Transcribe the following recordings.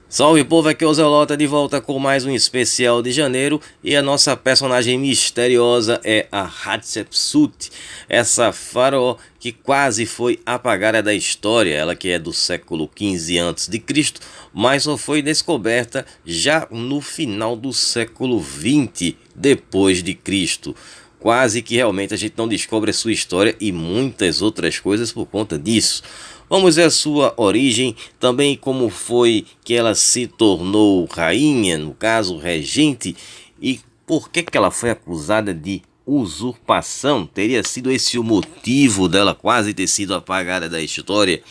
Salve povo, aqui é o Zelota de volta com mais um especial de janeiro e a nossa personagem misteriosa é a Hatshepsut, essa faraó que quase foi apagada da história, ela que é do século XV a.C., mas só foi descoberta já no final do século XX depois de Cristo. Quase que realmente a gente não descobre a sua história e muitas outras coisas por conta disso. Vamos ver a sua origem, também como foi que ela se tornou rainha, no caso regente, e por que ela foi acusada de usurpação. Teria sido esse o motivo dela quase ter sido apagada da história.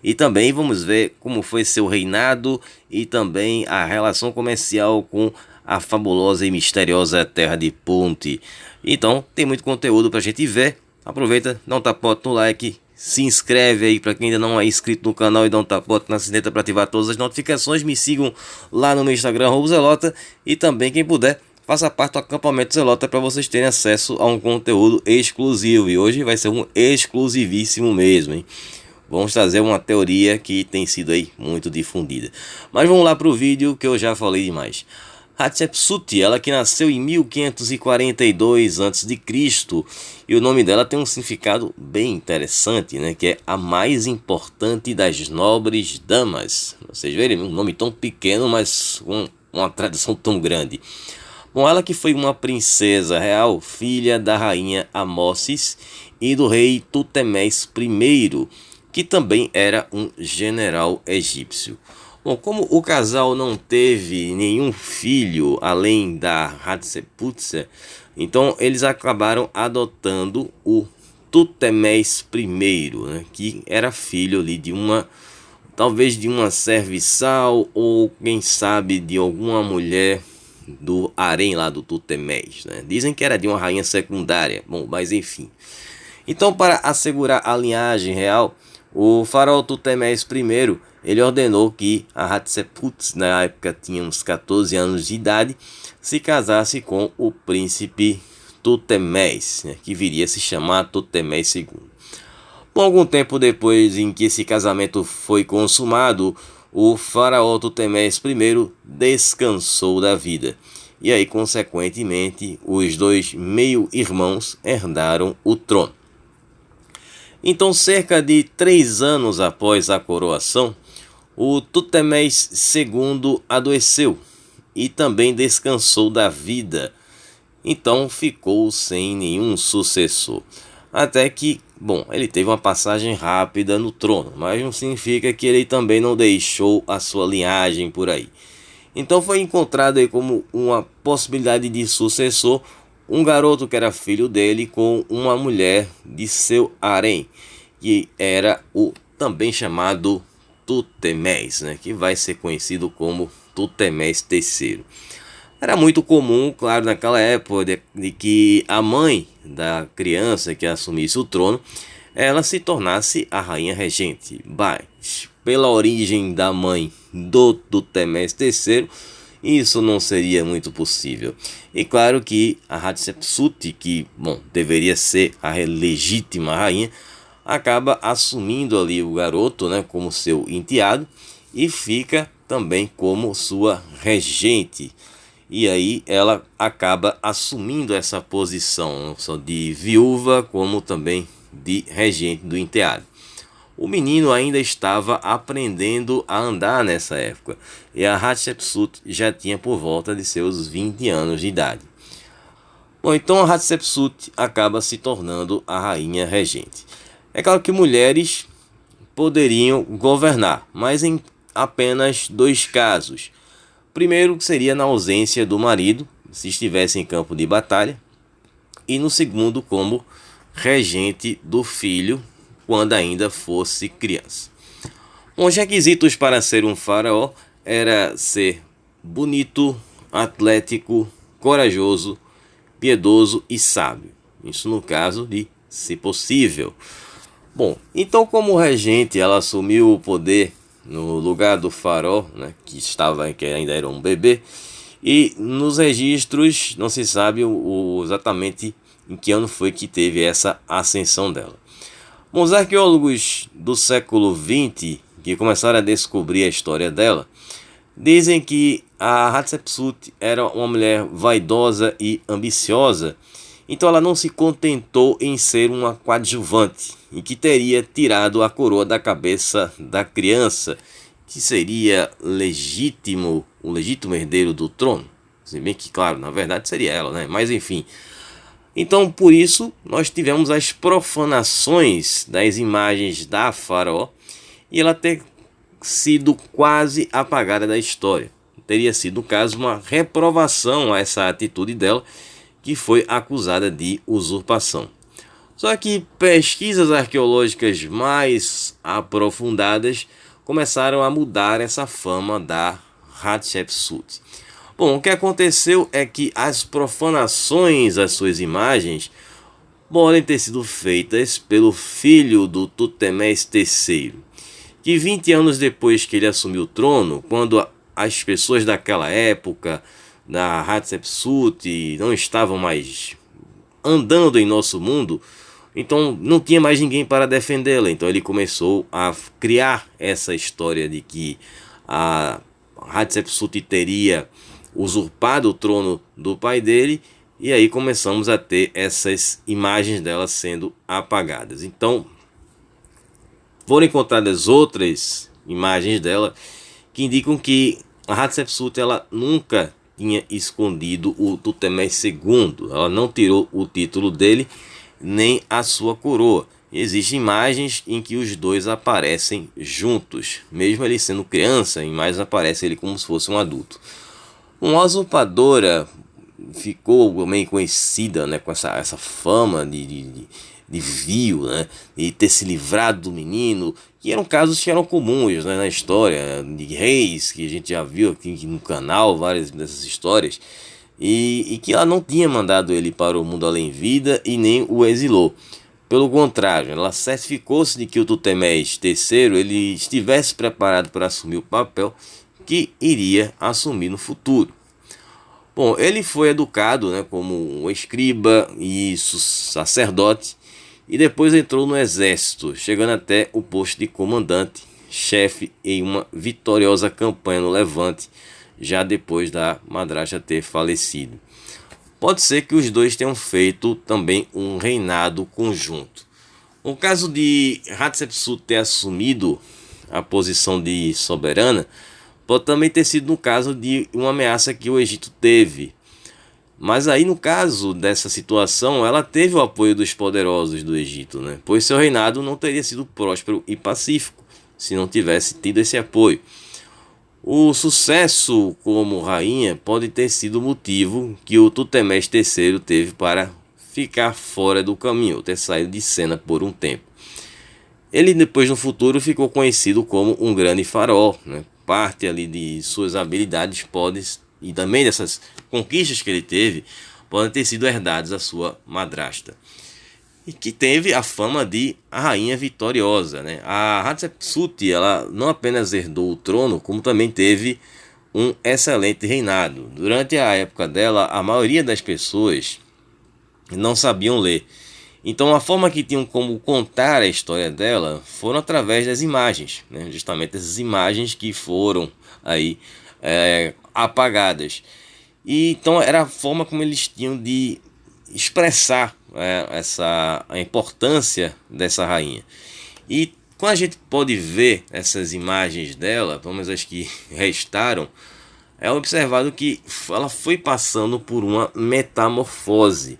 E também vamos ver como foi seu reinado e também a relação comercial com a fabulosa e misteriosa Terra de Ponte. Então tem muito conteúdo pra gente ver. Aproveita, dá um tapote no like, se inscreve aí para quem ainda não é inscrito no canal e dá um tapote na sineta para ativar todas as notificações. Me sigam lá no meu Instagram, Zelota, e também quem puder, faça parte do acampamento Zelota para vocês terem acesso a um conteúdo exclusivo. E hoje vai ser um exclusivíssimo mesmo, hein? Vamos trazer uma teoria que tem sido aí muito difundida. Mas vamos lá para o vídeo que eu já falei demais. Hatshepsut, ela que nasceu em 1542 a.C. e o nome dela tem um significado bem interessante, né? Que é a mais importante das nobres damas. Vocês verem, um nome tão pequeno, mas com uma tradição tão grande. Bom, ela que foi uma princesa real, filha da rainha Amossis e do rei Tutemés I, que também era um general egípcio. Bom, como o casal não teve nenhum filho além da Hatshepsut, então eles acabaram adotando o Tutemés I, né, que era filho ali de uma, talvez de uma serviçal ou quem sabe de alguma mulher do harém lá do Tutemés, né? Dizem que era de uma rainha secundária, bom, mas enfim. Então, para assegurar a linhagem real, o faraó Tutemés I, ele ordenou que a Hatshepsut, na época tinha uns 14 anos de idade, se casasse com o príncipe Tutemés, né, que viria a se chamar Tutemés II. Por algum tempo depois em que esse casamento foi consumado, o faraó Tutemés I descansou da vida. E aí, consequentemente, os dois meio-irmãos herdaram o trono. Então, cerca de 3 anos após a coroação, o Tutemés II adoeceu e também descansou da vida. Então ficou sem nenhum sucessor. Até que, bom, ele teve uma passagem rápida no trono, mas não significa que ele também não deixou a sua linhagem por aí. Então foi encontrado aí como uma possibilidade de sucessor um garoto que era filho dele com uma mulher de seu harém, que era o também chamado Tutemés, né, que vai ser conhecido como Tutemés III. Era muito comum, claro, naquela época, de que a mãe da criança que assumisse o trono, ela se tornasse a rainha regente. Mas, pela origem da mãe do Tutemés III, isso não seria muito possível. E claro que a Hatshepsut, que, bom, deveria ser a legítima rainha, acaba assumindo ali o garoto, né, como seu enteado e fica também como sua regente. E aí ela acaba assumindo essa posição, não só de viúva, como também de regente do enteado. O menino ainda estava aprendendo a andar nessa época, e a Hatshepsut já tinha por volta de seus 20 anos de idade. Bom, então a Hatshepsut acaba se tornando a rainha regente. É claro que mulheres poderiam governar, mas em apenas 2 casos. Primeiro seria na ausência do marido, se estivesse em campo de batalha, e no segundo como regente do filho, quando ainda fosse criança. Os requisitos para ser um faraó era ser bonito, atlético, corajoso, piedoso e sábio. Isso no caso de, se possível. Bom, então como regente ela assumiu o poder no lugar do faraó, né, que ainda era um bebê, e nos registros não se sabe exatamente em que ano foi que teve essa ascensão dela. Bom, os arqueólogos do século XX, que começaram a descobrir a história dela, Dizem que a Hatshepsut era uma mulher vaidosa e ambiciosa, então ela não se contentou em ser uma coadjuvante e que teria tirado a coroa da cabeça da criança, que seria o legítimo herdeiro do trono. Se bem que, claro, na verdade seria ela, né? Mas enfim. Então, por isso, nós tivemos as profanações das imagens da faraó e ela ter sido quase apagada da história. Teria sido, no caso, uma reprovação a essa atitude dela, que foi acusada de usurpação. Só que pesquisas arqueológicas mais aprofundadas começaram a mudar essa fama da Hatshepsut. Bom, o que aconteceu é que as profanações às suas imagens podem ter sido feitas pelo filho do Tutmés III, que 20 anos depois que ele assumiu o trono, quando as pessoas daquela época, da Hatshepsut, não estavam mais andando em nosso mundo, então não tinha mais ninguém para defendê-la. Então ele começou a criar essa história de que a Hatshepsut teria usurpado o trono do pai dele, e aí começamos a ter essas imagens dela sendo apagadas. Então foram encontradas outras imagens dela que indicam que a Hatshepsut ela nunca tinha escondido o Tutmés II, ela não tirou o título dele nem a sua coroa. Existem imagens em que os dois aparecem juntos, mesmo ele sendo criança, em imagens aparece ele como se fosse um adulto. Uma usurpadora ficou meio conhecida, né, com essa fama de vil, né, e ter se livrado do menino, que eram casos que eram comuns, né, na história, de reis, que a gente já viu aqui no canal, várias dessas histórias, e que ela não tinha mandado ele para o mundo além-vida e nem o exilou. Pelo contrário, ela certificou-se de que o Tutmés III ele estivesse preparado para assumir o papel que iria assumir no futuro. Bom, ele foi educado, né, como um escriba e sacerdote, e depois entrou no exército, chegando até o posto de comandante, chefe em uma vitoriosa campanha no Levante, já depois da madrasta ter falecido. Pode ser que os dois tenham feito também um reinado conjunto. O caso de Hatshepsut ter assumido a posição de soberana pode também ter sido no caso de uma ameaça que o Egito teve. Mas aí no caso dessa situação, ela teve o apoio dos poderosos do Egito, né? Pois seu reinado não teria sido próspero e pacífico se não tivesse tido esse apoio. O sucesso como rainha pode ter sido o motivo que o Tutmés III teve para ficar fora do caminho, ou ter saído de cena por um tempo. Ele depois no futuro ficou conhecido como um grande faraó, né? Parte ali de suas habilidades e também dessas conquistas que ele teve podem ter sido herdadas à sua madrasta, e que teve a fama de a rainha vitoriosa, né? A Hatshepsut ela não apenas herdou o trono, como também teve um excelente reinado. Durante a época dela, a maioria das pessoas não sabiam ler. Então a forma que tinham como contar a história dela foram através das imagens, né? Justamente essas imagens que foram aí apagadas. E então era a forma como eles tinham de expressar a importância dessa rainha. E quando a gente pode ver essas imagens dela, pelo menos as que restaram, é observado que ela foi passando por uma metamorfose.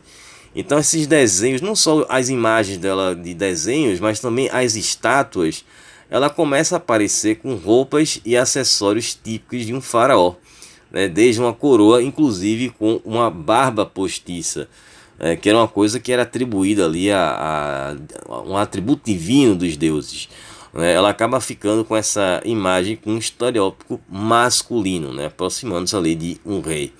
Então esses desenhos, não só as imagens dela de desenhos, mas também as estátuas, ela começa a aparecer com roupas e acessórios típicos de um faraó, né? Desde uma coroa, inclusive com uma barba postiça, que era uma coisa que era atribuída ali a um atributo divino dos deuses, né? Ela acaba ficando com essa imagem com um estereótipo masculino, né? Aproximando-se ali de um rei.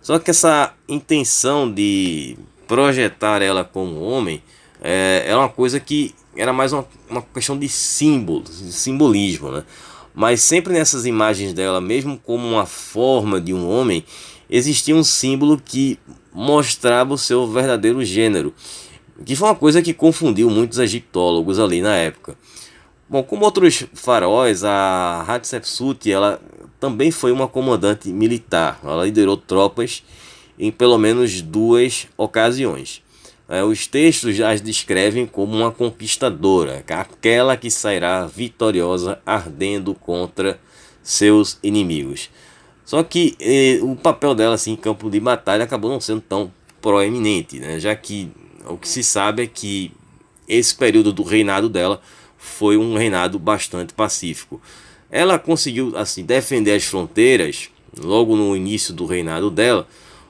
Só que essa intenção de projetar ela como homem era uma coisa que era mais uma questão de símbolos, de simbolismo, né? Mas sempre nessas imagens dela, mesmo como uma forma de um homem, existia um símbolo que mostrava o seu verdadeiro gênero, que foi uma coisa que confundiu muitos egiptólogos ali na época. Bom, como outros faraós, a Hatshepsut ela também foi uma comandante militar. Ela liderou tropas em pelo menos 2 ocasiões. Os textos as descrevem como uma conquistadora, aquela que sairá vitoriosa ardendo contra seus inimigos. Só que o papel dela assim, em campo de batalha acabou não sendo tão proeminente, né? Já que o que se sabe é que esse período do reinado dela foi um reinado bastante pacífico. Ela conseguiu assim defender as fronteiras logo no início do reinado dela,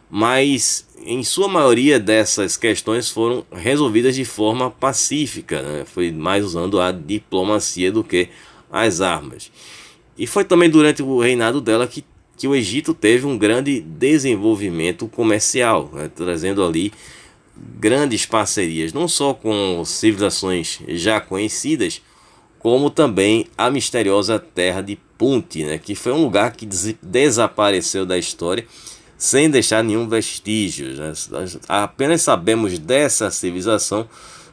mas em sua maioria dessas questões foram resolvidas de forma pacífica, né? Foi mais usando a diplomacia do que as armas. E foi também durante o reinado dela que o Egito teve um grande desenvolvimento comercial, né? Trazendo ali grandes parcerias, não só com civilizações já conhecidas, como também a misteriosa terra de Punt, né? Que foi um lugar que desapareceu da história sem deixar nenhum vestígio, né? Apenas sabemos dessa civilização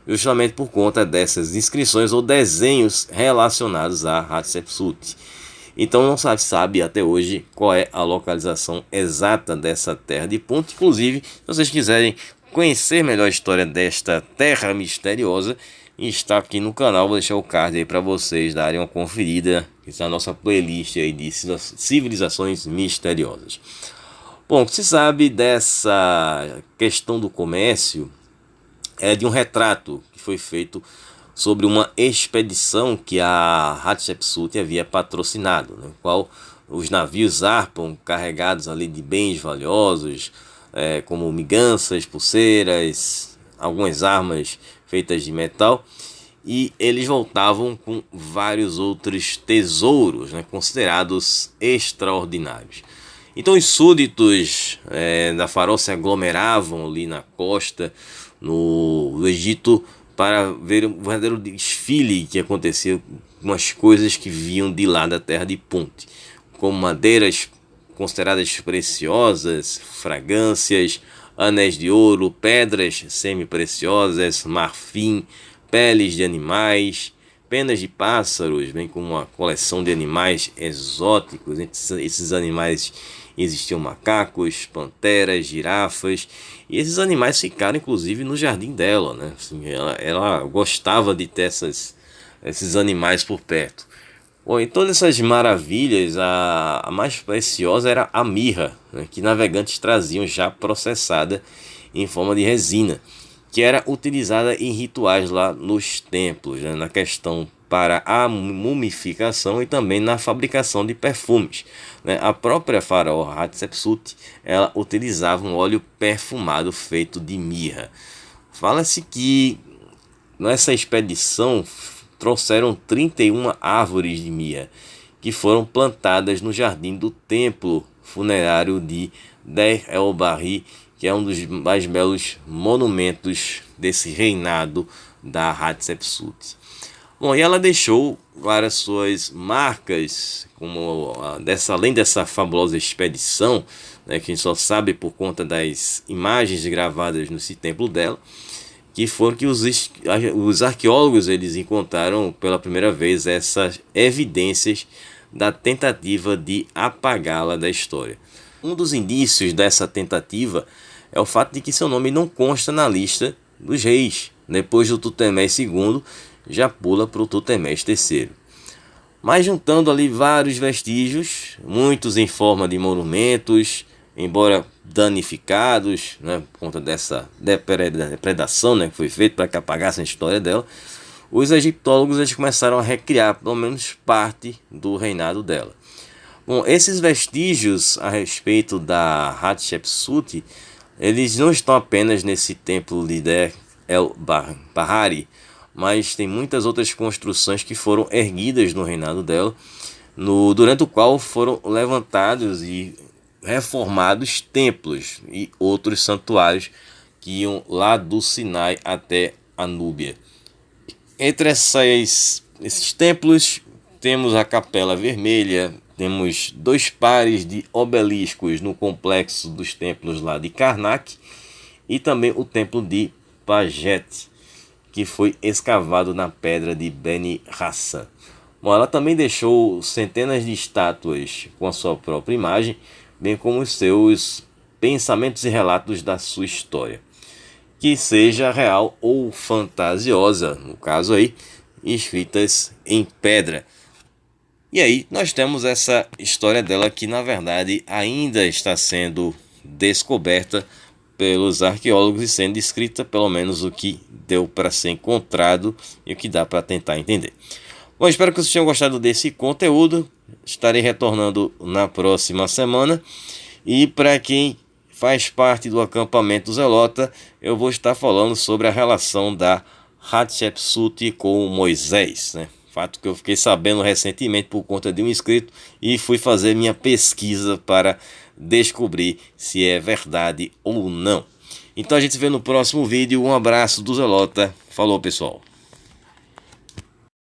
justamente por conta dessas inscrições ou desenhos relacionados a Hatshepsut. Então não sabe até hoje qual é a localização exata dessa terra de Punt. Inclusive, se vocês quiserem conhecer melhor a história desta terra misteriosa, está aqui no canal, vou deixar o card aí para vocês darem uma conferida. Está na nossa playlist aí de civilizações misteriosas. Bom, o que se sabe dessa questão do comércio é de um retrato que foi feito sobre uma expedição que a Hatshepsut havia patrocinado, no qual os navios zarpam carregados ali de bens valiosos, como miganças, pulseiras, algumas armas feitas de metal, e eles voltavam com vários outros tesouros, né, considerados extraordinários. Então os súditos da Faraó se aglomeravam ali na costa, no Egito, para ver um verdadeiro desfile que acontecia com as coisas que vinham de lá da terra de Punt, como madeiras consideradas preciosas, fragrâncias, anéis de ouro, pedras semi-preciosas, marfim, peles de animais, penas de pássaros, bem como uma coleção de animais exóticos. Entre esses animais existiam macacos, panteras, girafas, e esses animais ficaram inclusive no jardim dela, né? Assim, ela gostava de ter esses animais por perto. Bom, em todas essas maravilhas, a mais preciosa era a mirra, né, que navegantes traziam já processada em forma de resina, que era utilizada em rituais lá nos templos, né, na questão para a mumificação e também na fabricação de perfumes, né. A própria faraó Hatshepsut, ela utilizava um óleo perfumado feito de mirra. Fala-se que nessa expedição trouxeram 31 árvores de mirra que foram plantadas no jardim do templo funerário de Deir el-Bahri, que é um dos mais belos monumentos desse reinado da Hatshepsut. Bom, e ela deixou várias suas marcas, como além dessa fabulosa expedição, né, que a gente só sabe por conta das imagens gravadas nesse templo dela, que foram que os arqueólogos eles encontraram pela primeira vez essas evidências da tentativa de apagá-la da história. Um dos indícios dessa tentativa é o fato de que seu nome não consta na lista dos reis. Depois do Tutmés II, já pula para o Tutmés III. Mas juntando ali vários vestígios, muitos em forma de monumentos, embora danificados, né, por conta dessa depredação, né, que foi feita para que apagasse a história dela, os egiptólogos eles começaram a recriar pelo menos parte do reinado dela. Bom, esses vestígios a respeito da Hatshepsut, eles não estão apenas nesse templo de Deir el-Bahari, mas tem muitas outras construções que foram erguidas no reinado dela, durante o qual foram levantados e reformados templos e outros santuários que iam lá do Sinai até a Núbia. Entre esses templos temos a Capela Vermelha, temos 2 pares de obeliscos no complexo dos templos lá de Karnak e também o templo de Pajet, que foi escavado na pedra de Beni Hassan. Bom, ela também deixou centenas de estátuas com a sua própria imagem, bem como os seus pensamentos e relatos da sua história, que seja real ou fantasiosa, no caso aí, escritas em pedra. E aí nós temos essa história dela que na verdade ainda está sendo descoberta pelos arqueólogos e sendo escrita, pelo menos o que deu para ser encontrado e o que dá para tentar entender. Bom, espero que vocês tenham gostado desse conteúdo. Estarei retornando na próxima semana. E para quem faz parte do acampamento Zelota, eu vou estar falando sobre a relação da Hatshepsut com Moisés, né? Fato que eu fiquei sabendo recentemente por conta de um inscrito e fui fazer minha pesquisa para descobrir se é verdade ou não. Então a gente se vê no próximo vídeo. Um abraço do Zelota. Falou, pessoal.